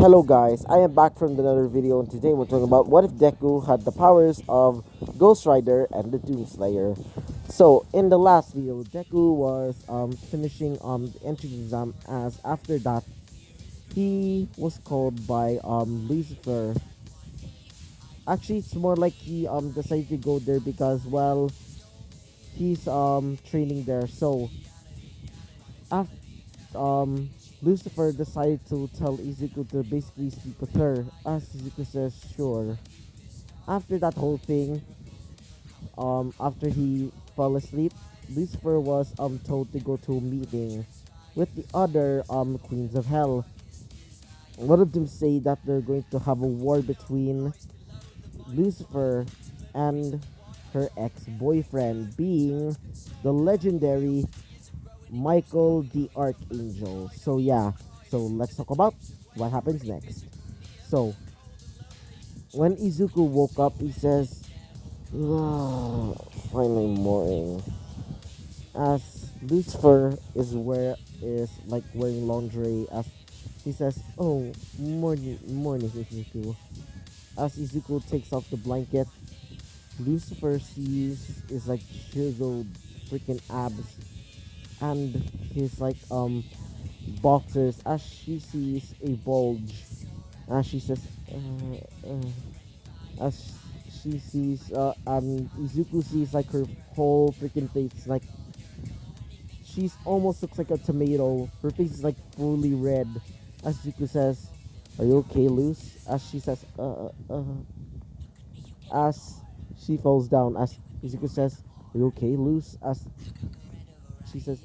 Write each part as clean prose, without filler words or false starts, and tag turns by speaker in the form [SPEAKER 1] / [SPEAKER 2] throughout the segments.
[SPEAKER 1] Hello guys, I am back from another video and today we're talking about what if Deku had the powers of Ghost Rider and the Doomslayer. So in the last video, Deku was finishing the entrance exam as after that he was called by Lucifer. Actually it's more like he decided to go there because he's training there. So after Lucifer decided to tell Izuku to basically sleep with her, as Izuku says, sure. After that whole thing, after he fell asleep, Lucifer was told to go to a meeting with the other queens of hell. One of them say that they're going to have a war between Lucifer and her ex-boyfriend, being the legendary Michael the Archangel. So yeah, so let's talk about what happens next. So when Izuku woke up, he says, "Ah, finally morning." As Lucifer is like wearing lingerie, as he says, "Oh, morning, Izuku." As Izuku takes off the blanket, Lucifer sees is like chiseled freaking abs and his like boxers as she sees a bulge, as she says as she sees Izuku sees like her whole freaking face, like she's almost looks like a tomato. Her face is like fully red. As Izuku says, "Are you okay, Luz?" As she says as she falls down. As Izuku says, "Are you okay, Luz?" As she says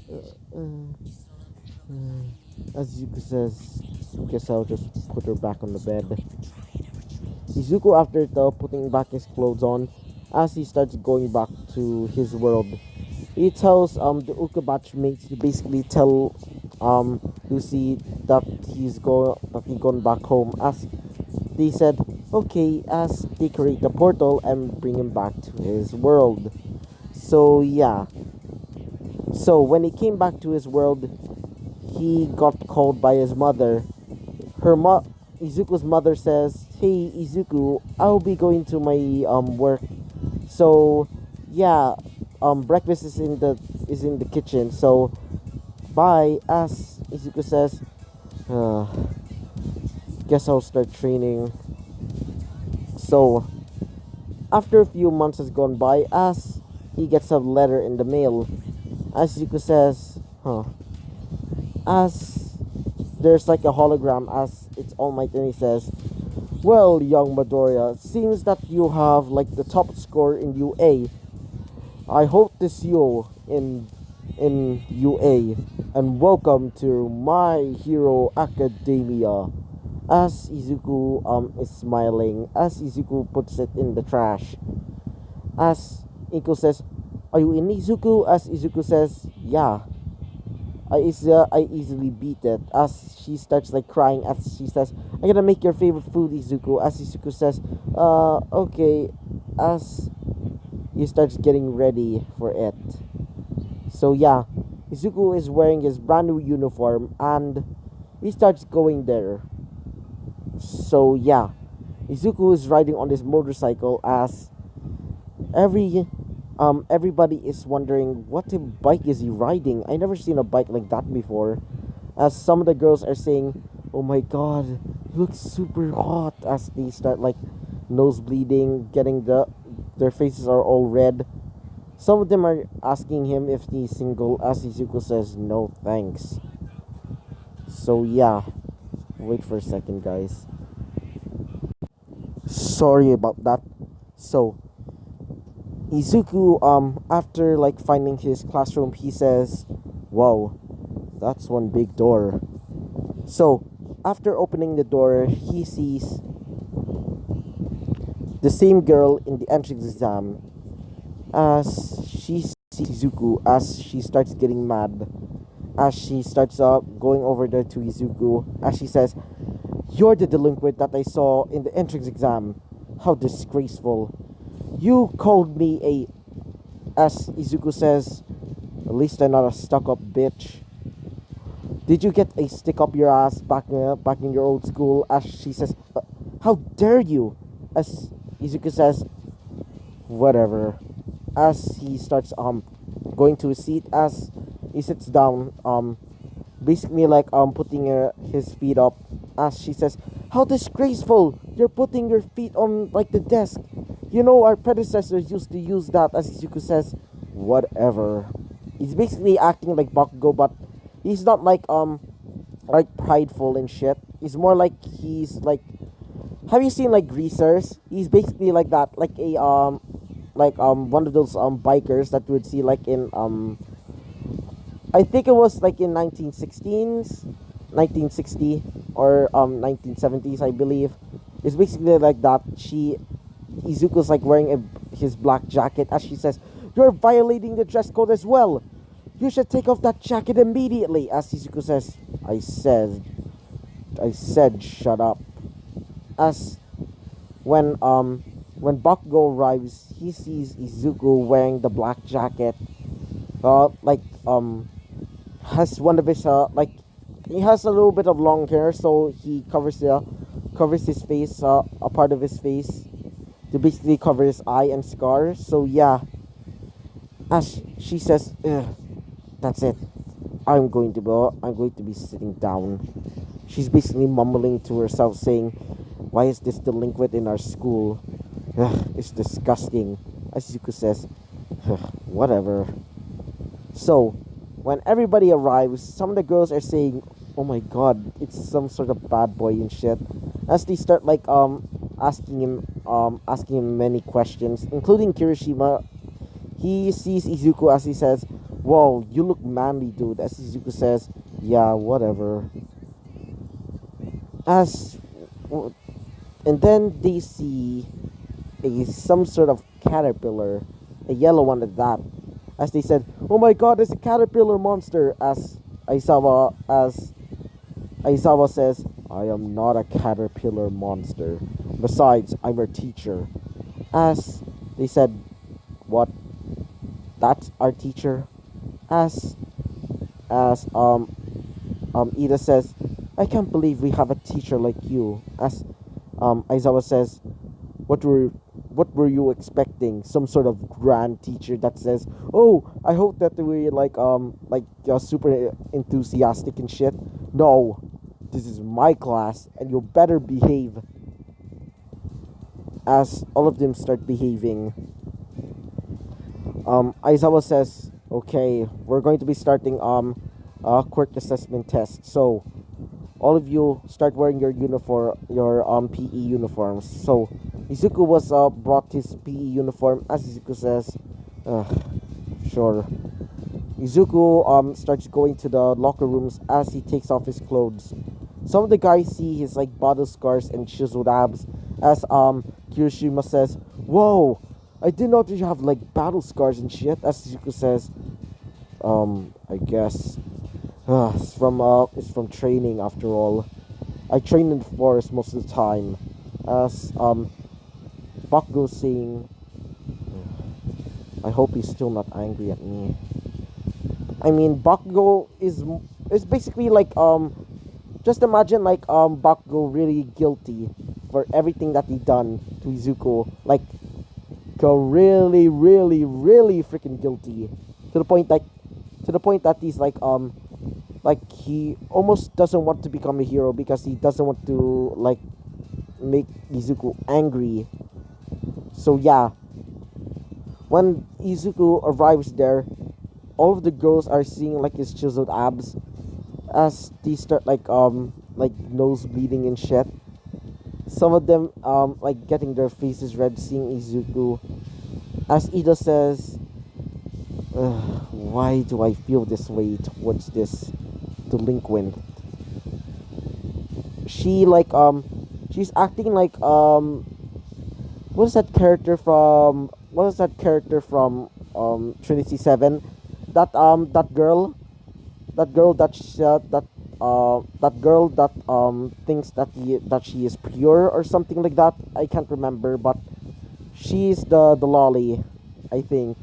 [SPEAKER 1] as Izuku says, "Guess I'll just put her back on the bed." Izuku, after putting back his clothes on, as he starts going back to his world, he tells the Ukabatch mates to basically tell Lucy that he gone back home. As they said, okay, as they create the portal and bring him back to his world. So yeah. So when he came back to his world, he got called by his mother. Izuku's mother says, "Hey Izuku, I'll be going to my work. So yeah, breakfast is in the kitchen. So bye." As Izuku says, uh, "Guess I'll start training." So after a few months has gone by, as he gets a letter in the mail, as Izuku says, as there's like a hologram, as it's All Might, and he says, "Well, young Midoriya, it seems that you have like the top score in UA. I hope to see you in UA, and welcome to My Hero Academia." As Izuku is smiling, as Izuku puts it in the trash. As Inko says, "Are you in, Izuku?" As Izuku says, "Yeah. I easily beat it." As she starts like crying, as she says, "I'm gonna make your favorite food, Izuku." As Izuku says, okay." As he starts getting ready for it. So yeah, Izuku is wearing his brand new uniform and he starts going there. So yeah, Izuku is riding on his motorcycle, as everybody is wondering what type of bike is he riding. I never seen a bike like that before. As some of the girls are saying, "Oh my god, he looks super hot," as they start like nose bleeding, getting their faces are all red. Some of them are asking him if he's single, as Izuku says, "No thanks." So yeah, wait for a second guys. Sorry about that. So Izuku, after like finding his classroom, he says, "Wow, that's one big door." So after opening the door, he sees the same girl in the entrance exam, as she sees Izuku, as she starts getting mad, as she starts going over there to Izuku, as she says, "You're the delinquent that I saw in the entrance exam. How disgraceful. You called me a..." As Izuku says, "At least I'm not a stuck-up bitch." Did you get a stick up your ass back in your old school? As she says, how dare you? As Izuku says, whatever. As he starts going to his seat, as he sits down, basically like putting his feet up. As she says, how disgraceful! You're putting your feet on like the desk. You know our predecessors used to use that. As Izuku says, whatever. He's basically acting like Bakugo, but he's not like prideful and shit. He's more like he's like, have you seen like greasers? He's basically like that, like one of those bikers that you would see like in I think it was like in 1916s, 1960 or 1970s, I believe. It's basically like that. Izuku's like wearing his black jacket. As she says, "You're violating the dress code as well. You should take off that jacket immediately." As Izuku says, I said, shut up." As when Bakugo arrives, he sees Izuku wearing the black jacket. Like has one of his like he has a little bit of long hair, so he covers his face, a part of his face, to basically cover his eye and scars. So yeah, as she says, "Ugh, that's it. I'm going to be sitting down." She's basically mumbling to herself, saying, "Why is this delinquent in our school? Ugh, it's disgusting." As Zuko says, "Ugh, whatever." So, when everybody arrives, some of the girls are saying, "Oh my god, it's some sort of bad boy and shit." As they start like asking him many questions, including Kirishima. He sees Izuku as he says, "Whoa, you look manly, dude." As Izuku says, "Yeah, whatever." As and then they see some sort of caterpillar, a yellow one at that. As they said, "Oh my god, it's a caterpillar monster." As Aizawa says, "I am not a caterpillar monster. Besides, I'm her teacher." As they said, "What? That's our teacher?" As Ida says, "I can't believe we have a teacher like you." As Aizawa says, what were you expecting? Some sort of grand teacher that says, "Oh, I hope that we're super enthusiastic and shit." No, this is my class, and you better behave. As all of them start behaving, Aizawa says, "Okay, we're going to be starting a Quirk assessment test. So all of you start wearing your PE uniforms." So Izuku was brought his PE uniform. As Izuku says, sure. Izuku starts going to the locker rooms as he takes off his clothes. Some of the guys see his like battle scars and chiseled abs. As Kirishima says, "Whoa, I didn't know that you have like battle scars and shit." As Izuku says, I guess it's from training after all. I train in the forest most of the time." As Bakugo saying, "I hope he's still not angry at me." I mean, Bakugo is basically like just imagine like Bakugo really guilty for everything that he done to Izuku, like go really really really freaking guilty to the point that he's like he almost doesn't want to become a hero because he doesn't want to like make Izuku angry. So yeah, when Izuku arrives there, all of the girls are seeing like his chiseled abs as they start like nose bleeding and shit. Some of them like getting their faces red seeing Izuku. As Ida says, "Why do I feel this way towards this delinquent?" She's acting like what is that character from Trinity 7? That girl that thinks that she is pure or something like that. I can't remember, but she's the lolly, I think.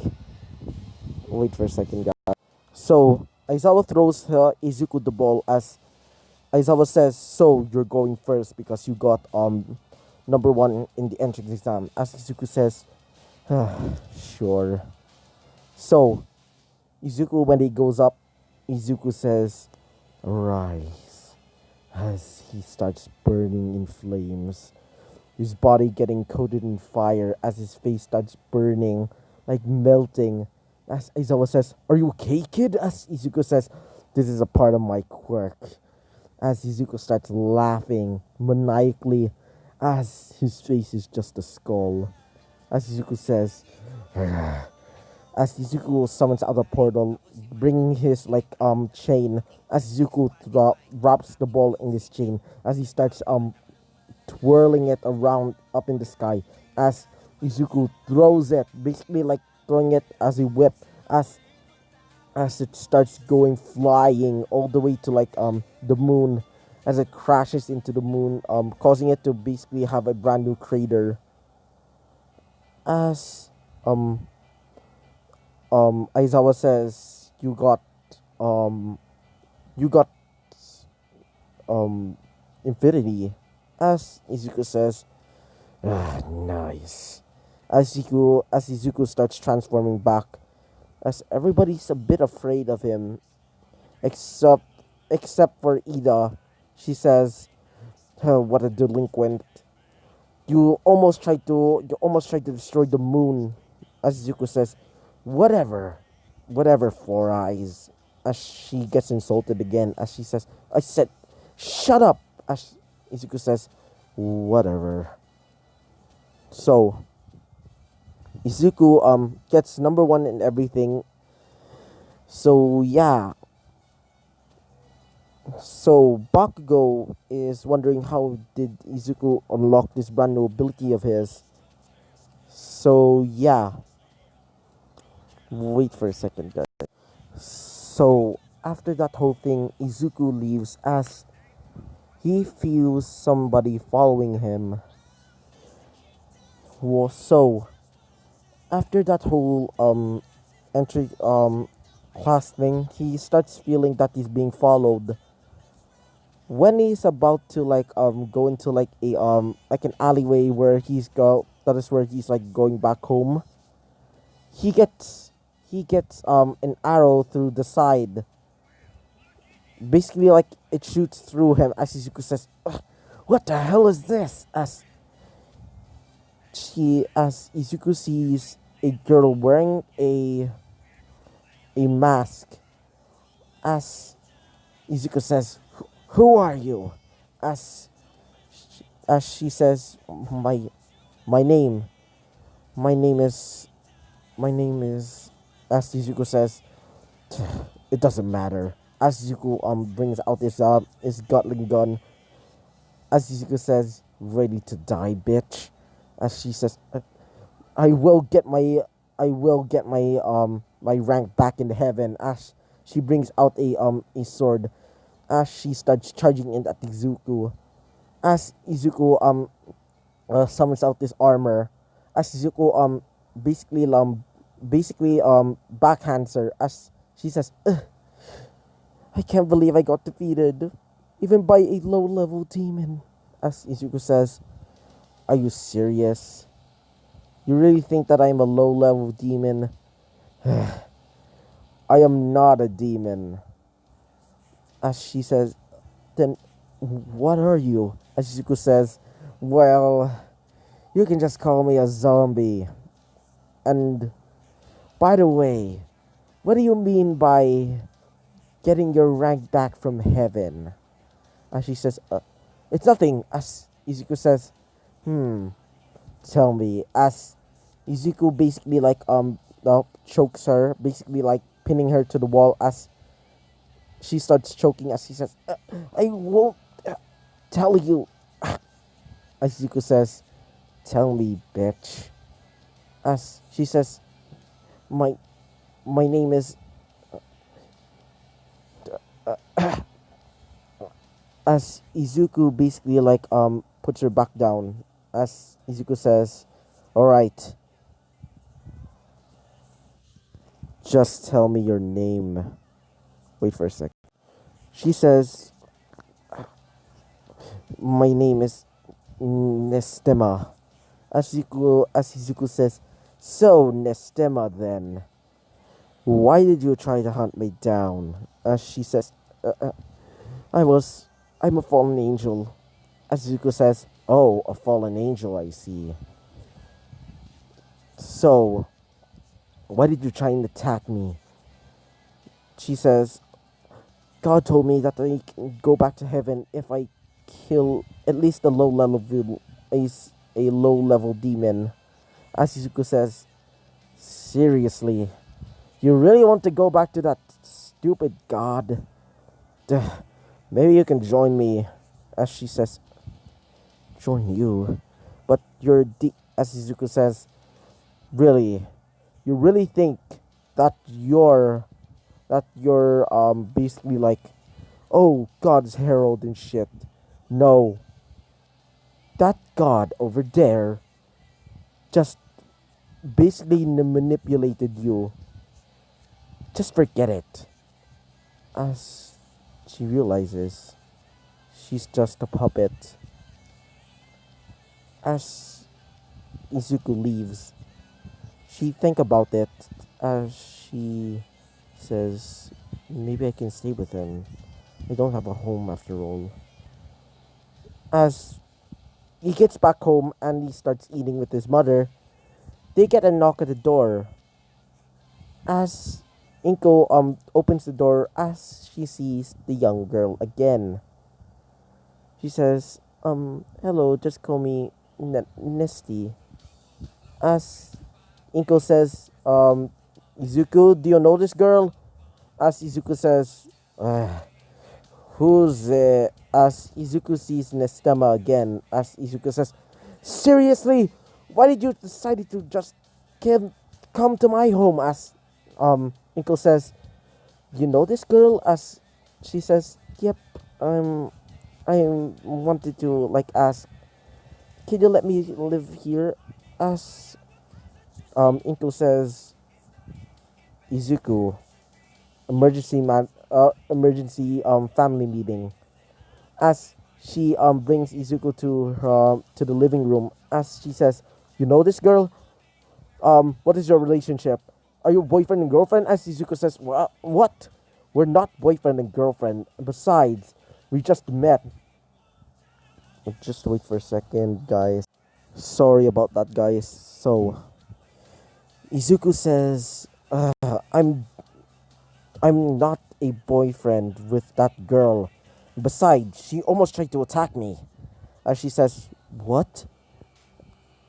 [SPEAKER 1] Wait for a second, guys. So Aizawa throws Izuku the ball as Aizawa says, "So you're going first because you got number one in the entrance exam." As Izuku says, "Sure." So Izuku, when he goes up, Izuku says, "Rise." As he starts burning in flames, his body getting coated in fire as his face starts burning, like melting. As Aizawa says, "Are you okay, kid?" As Izuku says, "This is a part of my quirk." As Izuku starts laughing maniacally, as his face is just a skull. As Izuku says, as Izuku summons out a portal, bringing his chain. As Izuku wraps the ball in his chain, as he starts twirling it around up in the sky, as Izuku throws it, basically like throwing it as a whip, as it starts going flying all the way to the moon, as it crashes into the moon, causing it to basically have a brand new crater. As um Aizawa says, um you got um infinity. As Izuku says, nice. As Izuku starts transforming back, as everybody's a bit afraid of him, except for Ida. She says, "What a delinquent! You almost tried to destroy the moon." As Izuku says, "Whatever, whatever, Four Eyes." As she gets insulted again, as she says, "I said, shut up." As Izuku says, "Whatever." So Izuku gets number one in everything. So yeah. So Bakugo is wondering how did Izuku unlock this brand new ability of his. So yeah. Wait for a second, guys. So after that whole thing, Izuku leaves as he feels somebody following him. So after that whole entry class thing, he starts feeling that he's being followed. When he's about to go into a like an alleyway where that is where he's like going back home, he gets an arrow through the side. Basically, like it shoots through him. As Izuku says, "Ugh, what the hell is this?" As Izuku sees a girl wearing a mask. As Izuku says, "Who are you?" As she says, my name, my name is my name is." As Izuku says, "It doesn't matter." As Izuku brings out his Gatling gun. As Izuku says, "Ready to die, bitch." As she says, "I will get my my rank back in heaven." As she brings out a sword. As she starts charging in at Izuku. As Izuku summons out this armor. As Izuku basically backhands her. As she says, "Ugh, I can't believe I got defeated, even by a low level demon." As Izuku says, "Are you serious? You really think that I'm a low level demon?" "I am not a demon." As she says, "Then what are you?" As Izuku says, "Well, you can just call me a zombie. And by the way, what do you mean by getting your rank back from heaven?" And she says, "It's nothing." As Izuku says, "Hmm, tell me." As Izuku basically chokes her, basically like pinning her to the wall. As she starts choking, as she says, "I won't tell you." As Izuku says, "Tell me, bitch." As she says, "My name is." As Izuku basically puts her back down. As Izuku says, "All right, just tell me your name." Wait for a sec. She says, "My name is Nestema." As Izuku says, "So Nestema then, why did you try to hunt me down?" As she says, uh, uh, "I was, I'm a fallen angel." As Izuku says, "Oh, a fallen angel, I see. So, why did you try and attack me?" She says, "God told me that I can go back to heaven if I kill at least a low level demon." As Izuku says, "Seriously, you really want to go back to that stupid god? Duh, maybe you can join me." As she says, "Join you? But as Izuku says, "Really? You really think that you're basically like, oh, God's herald and shit? No, that God over there just basically manipulated you. Just forget it." As she realizes she's just a puppet. As Izuku leaves, she think about it as she says, "Maybe I can stay with him. I don't have a home after all." As he gets back home and he starts eating with his mother, they get a knock at the door. As Inko opens the door as she sees the young girl again. She says, "Hello, just call me Nesty." As Inko says, "Izuku, do you know this girl?" As Izuku says, "Who's As Izuku sees Nestema again, as Izuku says, "Seriously? Why did you decide to just come to my home?" As Inko says, "You know this girl?" As she says, "Yep, um, I wanted to like ask, can you let me live here?" As Inko says, "Izuku, emergency family meeting." As she brings Izuku to the living room, as she says, "You know this girl? What is your relationship? Are you boyfriend and girlfriend?" As Izuku says, What? We're not boyfriend and girlfriend. Besides, we just met." Just wait for a second, guys. Sorry about that, guys. So Izuku says, I'm not a boyfriend with that girl. Besides, she almost tried to attack me." As she says, "What?"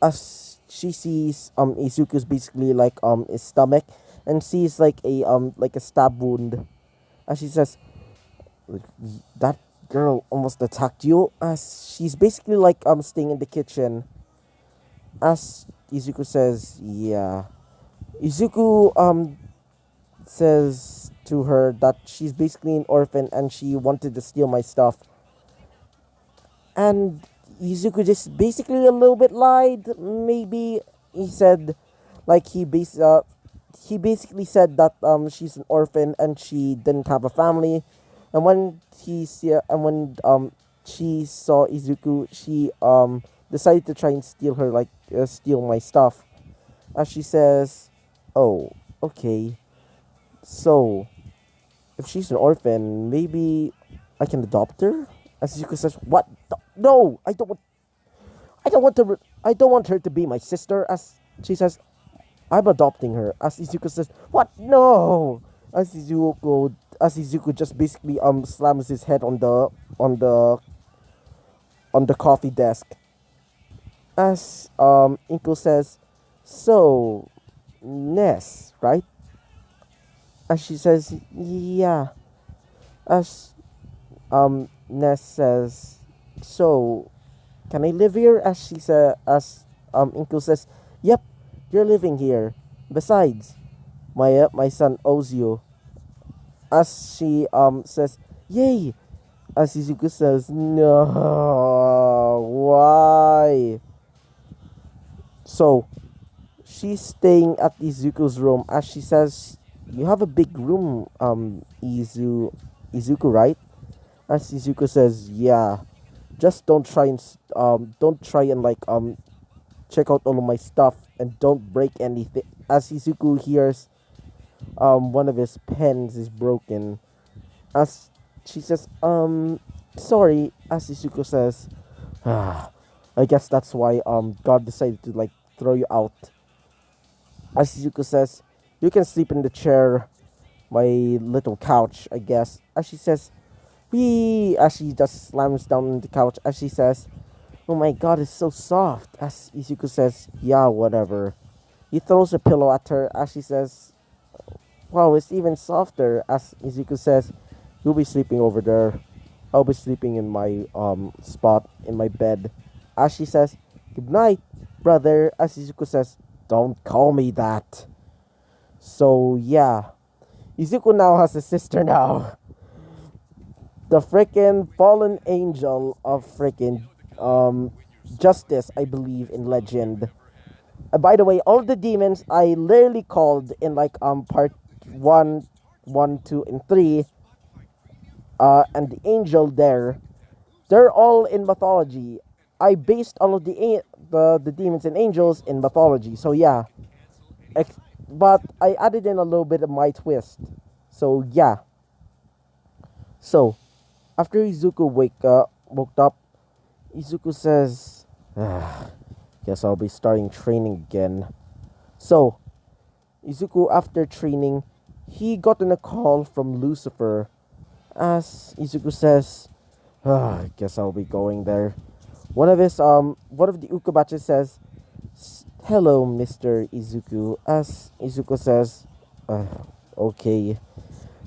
[SPEAKER 1] As she sees Izuku's basically like his stomach and sees like a stab wound. As she says, "That girl almost attacked you." As she's basically like staying in the kitchen. As Izuku says, "Yeah." Izuku says to her that she's basically an orphan and she wanted to steal my stuff. And Izuku just basically a little bit lied. Maybe he said, like he basically said that she's an orphan and she didn't have a family. And when she saw Izuku, she decided to try and steal my stuff. As she says, "Oh, okay. So if she's an orphan, maybe I can adopt her." As Izuku says, "What? No, I don't want. I don't want to. I don't want her to be my sister." As she says, "I'm adopting her." As Izuku says, "What? No!" As Izuku just basically slams his head on the on the coffee desk. As Inko says, "So Ness, right?" As she says, "Yeah." As Ness says, "So can I live here?" As Inko says, "Yep, you're living here. Besides, my son owes you." As she says, "Yay!" As Izuku says, "No, why?" So she's staying at Izuku's room. As she says, you have a big room, Izuku, right? As Izuku says, yeah. Just don't try and like check out all of my stuff and don't break anything. As Izuku hears one of his pens is broken. As she says, sorry. As Izuku says, ah, I guess that's why God decided to like throw you out. As Izuku says, you can sleep in the chair, my little couch, I guess. As she says, wee, as she just slams down on the couch. As she says, oh my god, it's so soft. As Izuku says, yeah, whatever. He throws a pillow at her as she says, wow, it's even softer. As Izuku says, you'll be sleeping over there. I'll be sleeping in my spot in my bed. As she says, good night, brother. As Izuku says, don't call me that. So yeah, Izuku now has a sister now. The freaking fallen angel of freaking um justice, I believe in legend. By the way, all the demons I literally called in like part one, one, two, and three, and the angel there, they're all in mythology. I based all of the demons and angels in mythology. So yeah, but I added in a little bit of my twist. So yeah. So after Izuku woke up, Izuku says, ah, "Guess I'll be starting training again." So Izuku, after training, he got a call from Lucifer. As Izuku says, I guess I'll be going there. One of the Ukabachi says, "Hello, Mr. Izuku." As Izuku says, uh, "Okay.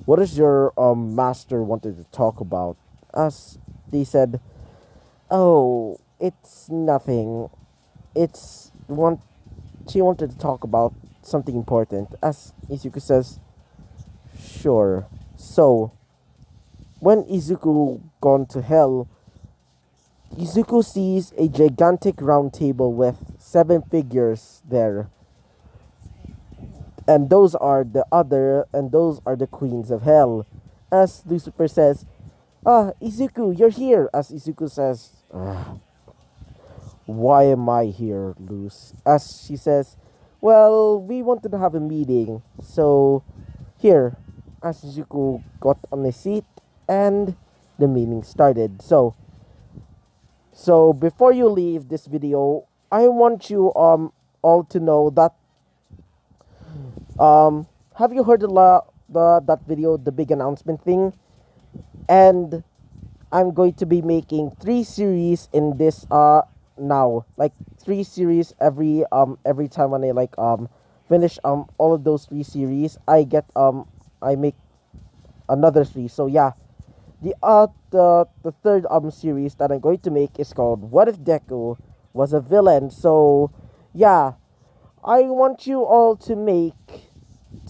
[SPEAKER 1] What does your master wanted to talk about?" As they said, "Oh, it's nothing. It's one. She wanted to talk about something important." As Izuku says, "Sure." So when Izuku gone to hell, Izuku sees a gigantic round table with seven figures there. And those are the queens of hell. As Lucifer says, "Ah, Izuku, you're here." As Izuku says, "Why am I here, Luce?" As she says, "Well, we wanted to have a meeting, so here." As Izuku got on a seat and the meeting started. So before you leave this video, I want you all to know that have you heard the that video, the big announcement thing? And I'm going to be making three series in this now, like three series every time when I like finish all of those three series, I make another three. So yeah, the third series that I'm going to make is called What If Deku Was a Villain. So yeah, I want you all to make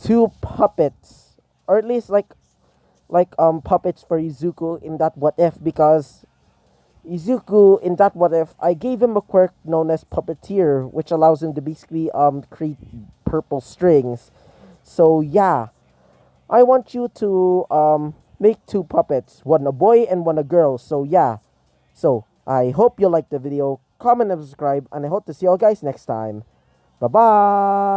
[SPEAKER 1] two puppets, or at least like puppets for Izuku in that What If, because Izuku in that What If, I gave him a quirk known as Puppeteer, which allows him to basically create purple strings. So yeah, I want you to make two puppets, one a boy and one a girl. So yeah. So I hope you liked the video. Comment and subscribe, and I hope to see you all guys next time. Bye bye.